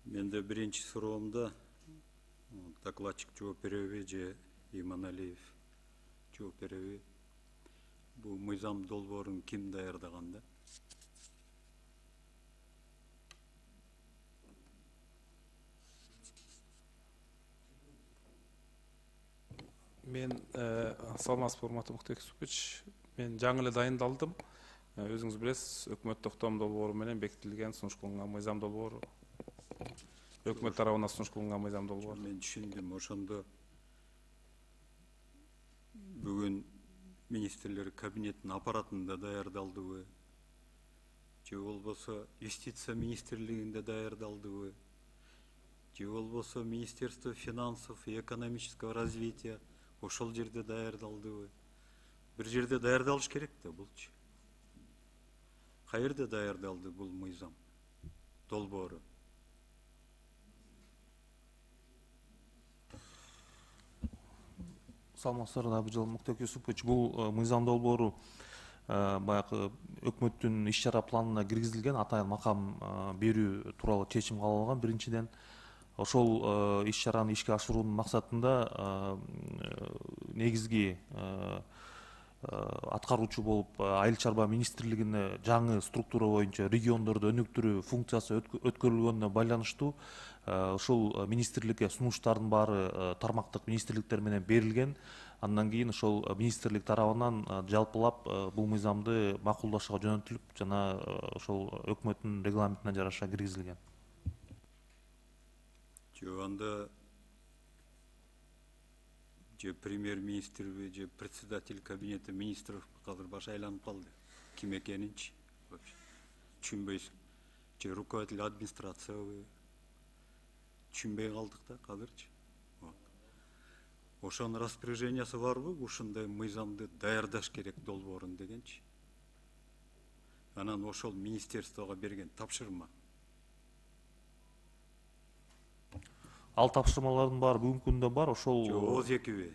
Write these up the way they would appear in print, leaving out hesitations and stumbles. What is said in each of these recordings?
Менде биринчи суроомда докладчик жооп береби же Иманалиев жооп береби? Бул мыйзам долбоорун ким даярдаган да? Мен саламатсызбы урматтуу Муктар Юсупович. Мен жаңы эле дайындалдым. Өзүңүз билесиз, өкмөт токтом долбоору менен бекитилген сунуш кылынган мыйзам долбоору. Өкмөт тарабынан сунуш кылынган мыйзам долбоору. Мен түшүндүм. Ошондо бүгүн министрлер кабинетинин аппаратында даярдалдыбы? Же болбосо юстиция министрлигинде даярдалдыбы? Же болбосо Министерство финансов и экономического развития ошол жерде даярдалдыбы? Бир жерде даярдалыш керек да булчу. Каерде даярдалды бул мыйзам долбоору? Саламатсыздар, Абыжал Муктар Юсупович. Бул мыйзам долбоору баягы өкмөттүн иш чара планына киргизилген, атайын макам берүү тууралуу чечим кабыл алган. Биринчиден, ошол иш чараны ишке ашыруунун максатында негизги аткаруучу болуп Айыл чарба министрлигине жаңы структура боюнча региондорду өнүктүрүү функциясы өткөрүлгөнүнө байланыштуу ошол министрликке сунуштардын баары тармактык министрликтер менен берилген. Андан кийин ошол министрлик тарабынан жалпылап бул мыйзамды макулдашууга жөнөтүлүп, жана ошол өкмөттүн регламентине жараша киргизилген. Анда же премьер-министрби, же председатель кабинета министров азыр башы айланып калды. Ким экенинчи вообще түшүнбөйсүң. Же руководитель администрациябы? Түшүнбөй калдык да азырчы. Ошонун распоряжениясы барбы? Ушундай мыйзамды даярдаш керек долбоорун дегенчи. Анан ошол министерствого берген тапшырма. Ал тапшырмалардын баары бүгүнкү күндө бар. Ошол ооз экиби?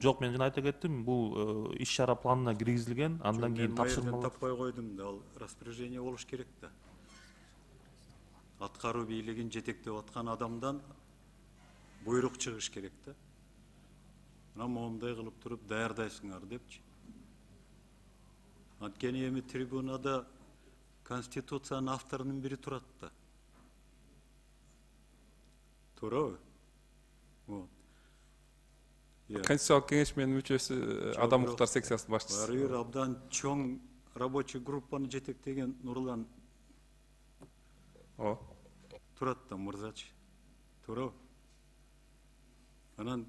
Жок, мен жана айта кеттим, бул иш чара планына киргизилген. Андан кийин тапшырмалар таппай койдум да, ал распоряжение болуш керек да. Аткаруу бийлигин жетектеп аткан адамдан буйрук чыгыш керек да. Мына моундай кылып туруп даярдайсыңар депчи. Анткени эми трибунада Конституциянын авторунун бири турат да. Туурабы? Конституциялык кеңешменин мүчөсү Адам Муктар секциясынын башчысы. Бир абдан чоң рабочий группаны жетектеген Нурлан турат да мырзачы. Туурабы? Анан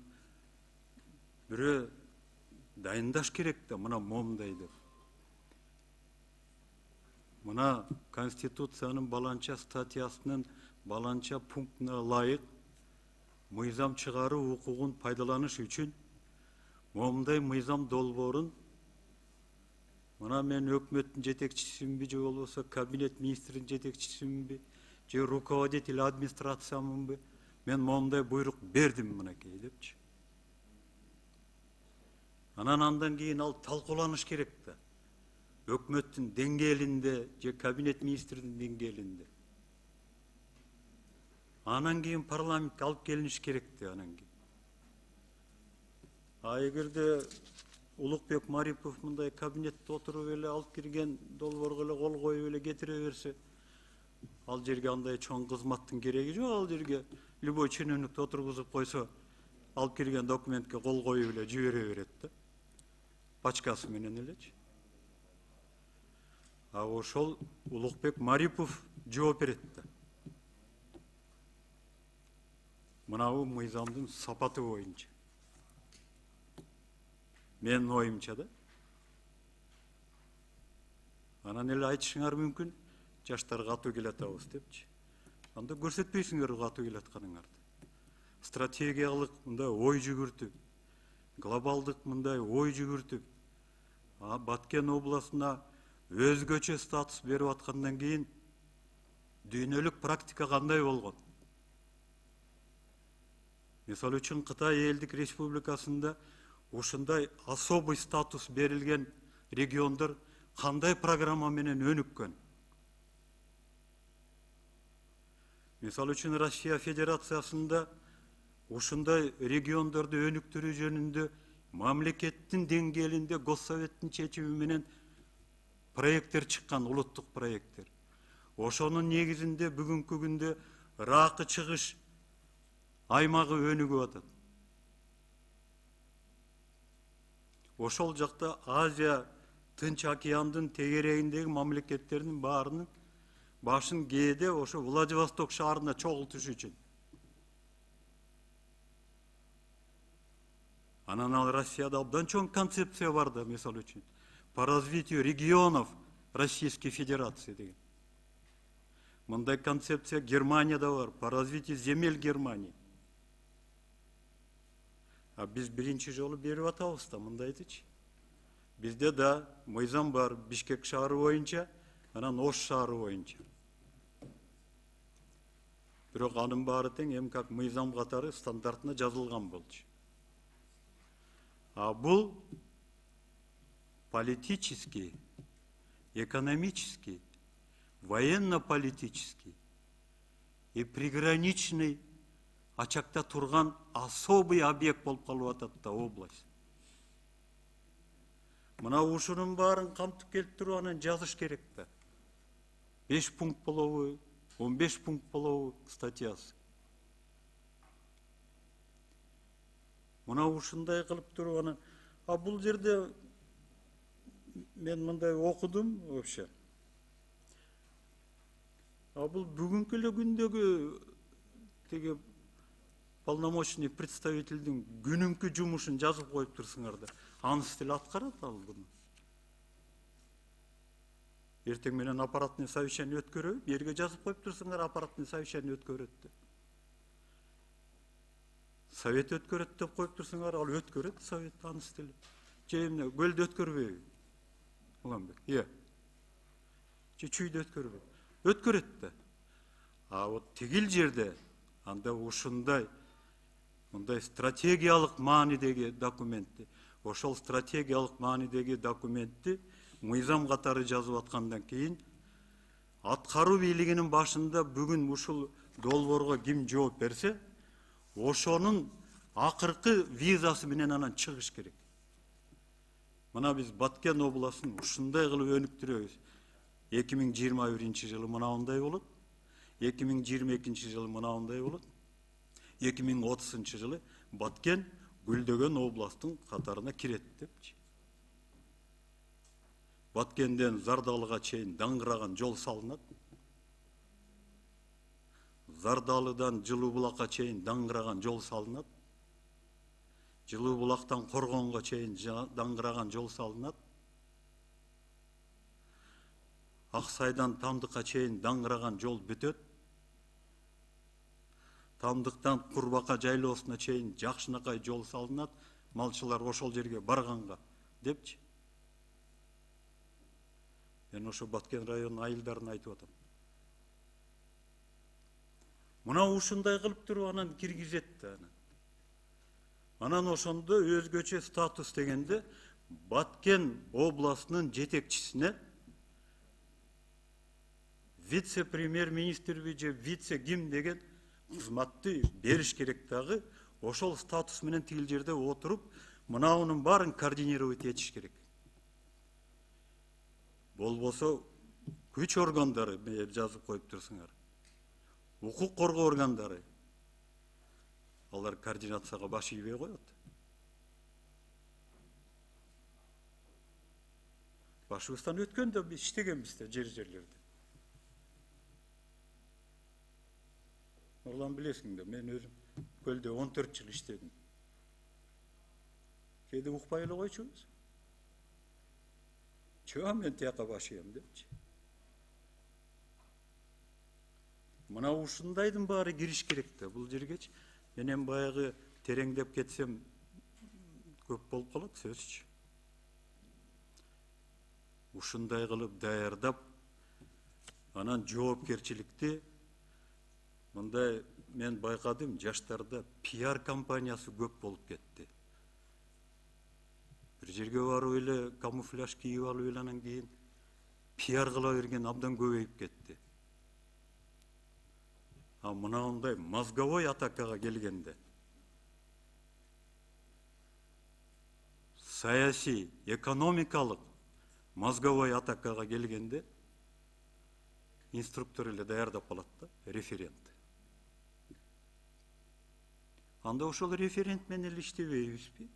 бирөө дайындаш керек да, мына момундай деп. Мына Конституциянын баланча статьясынын баланча пунктуна ылайык мыйзам чыгаруу укугун пайдаланыш үчүн момундай мыйзам долбоорун мына мен өкмөттүн жетекчисимби, же болбосо кабинет министринин жетекчисимби, же руководитель администрациямынбы, мен момундай буйрук бердим мынакей депчи. Андан кийин ал талкууланыш керек да. Өкмөттүн деңгээлинде же кабинет министринин деңгээлинде. Анан кийин парламентке алып келиниш керек да анан кийин. Эгерде Улукбек Марипов мындай кабинетте отуруп эле алып кирген долбоорго эле кол коюп эле кетире берсе, ал жерге андай чоң кызматтын кереги жок. Ал жерге любой чиновникти отургузуп койсо, алып кирген документке кол коюп эле жибере берет да. Пачкасы менен элечи. А ошол Улукбек Марипов жооп берет да. Мынабу мыйзамдын сапаты боюнча. Менин оюмча да. Анан эле айтышыңар мүмкүн, жаштарга катуу келатабыз депчи. Анда көрсөтпөйсүңөр катуу келатканыңарды. Стратегиялык мындай ой жүгүртүп, глобалдык мындай ой жүгүртүп, Баткен областына өзгөчө статус берип аткандан кийин дүйнөлүк практика кандай болгон? Мисалы үчүн Кытай Элдик Республикасында ушундай особый статус берилген региондор кандай программа менен өнүккөн? Misal üчүн Россия Федерациясында ушундай региондорду өнүктүрүү жөнүндө мамлекеттин деңгээлинде Госсоветтин чечими менен проекттер чыккан, улуттук проекттер. Ошонун негизинде бүгүнкү күндө Ракы чыгыш аймагы өнүгүп атат. Ошол жакта Азия, Тынч океандын тегерегиндеги мамлекеттердин баарынын башын кээде ошо Владивосток шаарына чогултуш үчүн. Анан ал Россияда абдан чоң концепция бар да, мисал үчүн. По развитию регионов Российской Федерации деген. Мындай концепция Германияда бар, по развитию земель Германии. А биз биринчи жолу берип атабыз да мындайтычы. Бизде да мыйзам бар, Бишкек шаары боюнча, анан Ош шаары боюнча. Бирок анын баары тең эми как мыйзам катары стандартына жазылган болчу. А бул политический, экономический, военно-политический и приграничный ачакта турган особый объект болуп калып атат да область. Мына ушунун баарын камтып келтирип анан жазыш керек да. 5 пункт болобу, 15 пункт болобу статьясы. Мына ушундай кылып туруп анан, а бул жерде мен мындай окудум вообще. А бул бүгүнкү эле күндөгү теге полномочный представительдин күнүмкү жумушун жазып коюп турсуңар да. Анысы деле аткарат ал буну. Эртең менен аппаратный совещание өткөрөбү, жерге жазып коюп турсуңар, аппаратный совещание өткөрөт деп. Совет өткөрөт деп коюп турсуңар, ал өткөрөт совет анысы деле. Же эмне көлдө өткөрбөйбү? Уланбек. Же чүйдө өткөрбөйбү? Өткөрөт да. А вот тигил жерде анда ушундай мындай стратегиялык маанидеги документти, ошол стратегиялык маанидеги документти мыйзам катары жазып аткандан кийин аткаруу бийлигинин башында бүгүн ушул долбоорго ким жооп берсе, ошонун акыркы визасы менен анан чыгыш керек. Мына биз Баткен областын ушундай кылып өнүктүрөбүз. 2021 жылы мынандай болот, 2022 жылы мынандай болот, 2030 жылы Баткен гүлдөгөн областтын катарына кирет депчи. Баткенден Зардалыга чейин даңгыраган жол салынат. Зардалыдан Жылуу булакка чейин даңгыраган жол салынат. Жылуу булактан Коргонго чейин даңгыраган жол салынат. Аксайдан Тамдыкка чейин даңгыраган жол бүтөт. Тамдыктан Курбака жайлоосуна чейин жакшынакай жол салынат. Малчылар ошол жерге барганга депчи. Мен ошо Баткен районунун айылдарын айтып атам. Мына ушундай кылып туруп анан киргизет да. Анан ошондо өзгөчө статус дегенде Баткен областынын жетекчисине вице-премьер-министрби же вице-ким деген кызматты бериш керек дагы. Ошол статус менен тигил жерде отуруп, мынаунун баарын координировать этиш керек. Болбосо күч органдары жазып коюп турсуңар. Укук коргоо органдары. Алар координацияга баш ийбей коет. Башыбыздан өткөн да биз иштегенбиз да жерлерде. Нурлан билесиң да, мен өзүм көлдө 14 жыл иштедим. Кээде укпай эле койчубуз. Чоң мен тияка баш ийем депчи. Мына ушундайдын баары кириш керек да бул жергечи. Менен баягы тереңдеп кетсем көп болуп калат сөзчү. Ушундай кылып даярдап, анан жоопкерчиликти мындай мен байкадым, жаштарда пиар компаниясы көп болуп кетти. Бир жерге барып эле камуфляж кийип алып эле анан кийин пиар кыла берген абдан көбөйүп кетти. А мынандай мозговой атакага келгенде саясий, экономикалык мозговой атакага келгенде инструктор эле даярдап калат да, референт. Анда ошол референт менен эле иштебейбизби?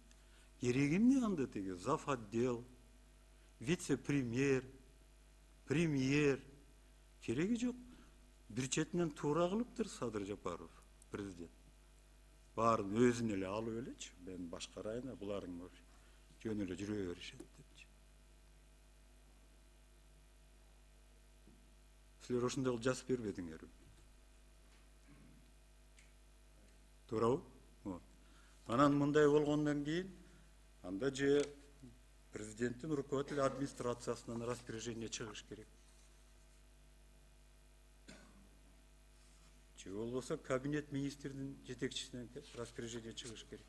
Кереги эмне анда тиги зав. Отдел, вице-премьер, премьер кереги жок. Бир четинен туура кылыптыр Садыр Жапаров, президент. Баарын өзүнө эле алып элечи, мен башкарайын, буларың жөн эле жүрө беришет депчи. Силер ошондой кылып жазып бербедиңерби? Туурабы? Анан мындай болгондон кийин анда же президенттин руководитель администрациясынан распоряжение чыгыш керек. Же болбосо кабинет министринин жетекчисинен распоряжение чыгыш керек.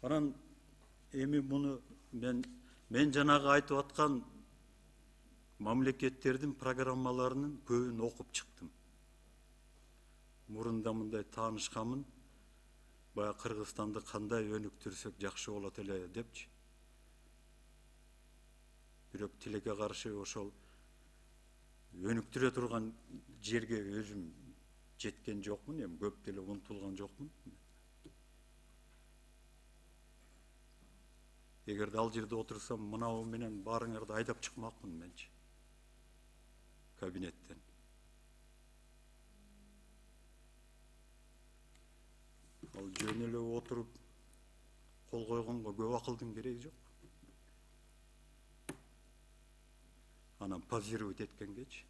Анан эми муну мен жанагы айтып аткан мамлекеттердин программаларынын көбүн окуп чыктым. Мурунда мындай таанышканмын. Бая Кыргызстанды кандай өнүктүрсөк жакшы болот эле депчи. Бирок тилекке каршы ошол өнүктүрө турган жерге өзүм жеткен жокмун, эми көп деле умтулган жокмун. Эгерде ал жерде отурсам, мынау менен баарыңарды айдап чыкмакмын менчи. Кабинеттен. Ал жөн эле отуруп кол койгонго көп акылдын кереги жок. Анан позировать эткенгечи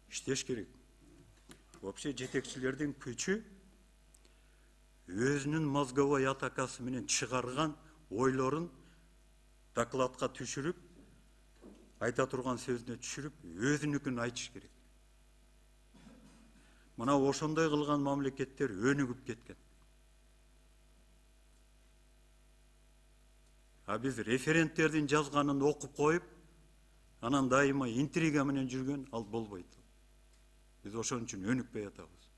иштеш керек. Вообще жетекчилердин күчү өзүнүн мозговой атакасы менен чыгарган ойлорун докладка түшүрүп, айта турган сөзүнө түшүрүп, өзүнүкүн айтыш керек. Мына ошондой кылган мамлекеттер өнүгүп кеткен. А биз референттердин жазганын окуп коюп, анан дайыма интрига менен жүргөн ал болбойт. Биз ошон үчүн өнүкпөй атабыз.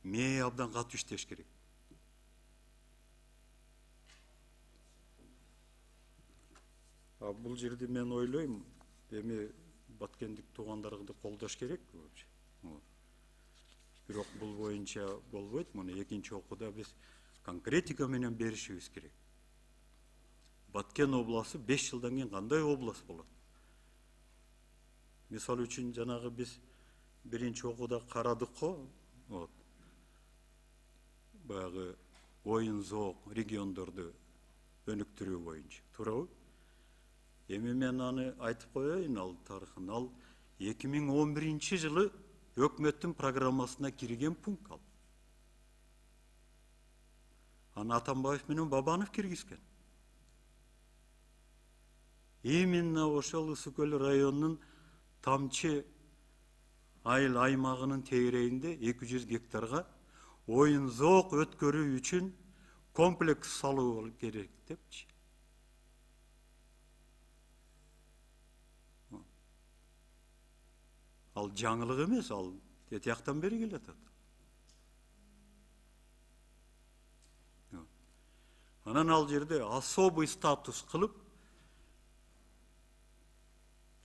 Мээ абдан катуу иштеш керек. А бул жерде мен ойлойм, эми баткендик туугандарды колдош керек вообще. Бирок бул боюнча болбойт. Муну экинчи окууда биз конкретика менен беришибиз керек. Баткен областы 5 жылдан кийин кандай область болот? Мисалы үчүн жанагы биз биринчи окууда карадык го, баягы оюн зоок региондорду өнүктүрүү боюнча, туурабы? Эми мен аны айтып коеюн, ал тарыхын. Ал 2011 жылы өкмөттүн программасына кирген пункт ал. Аны Атамбаев менен Бабанов киргизген. Именно ошол Ысык Көл районунун Тамчы айыл аймагынын тегерегинде 200 гектарга оюн зоок өткөрүү үчүн комплекс салуу керек депчи. Ал жаңылык эмес, ал тияктан бери келатат. Анан ал жерде особый статус кылып,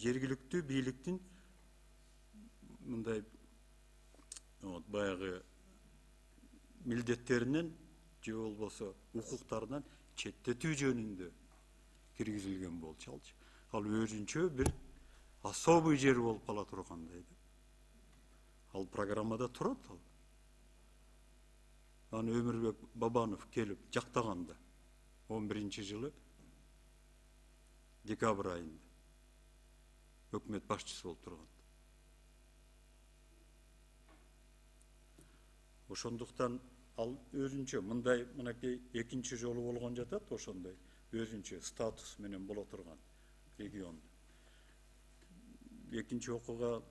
жергиликтүү бийликтин мындай баягы милдеттеринен же болбосо укуктарынан четтетүү жөнүндө киргизилген болчу алчы. Ал өзүнчө бир особый жер болуп кала тургандай. Ал программада турат ал. Аны Өмүрбек Бабанов келип жактаганда 11-жылы декабрь айында өкмөт башчысы болуп турган. Ошондуктан ал өзүнчө мындай мынакей экинчи жолу болгон жатат, ошондой өзүнчө статус менен боло турган регион. Экинчи окууга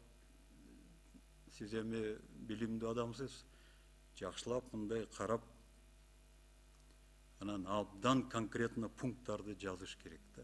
сиз эми билимдүү адамсыз, жакшылап мындай карап, анан абдан конкретно пункттарды жазыш керек да.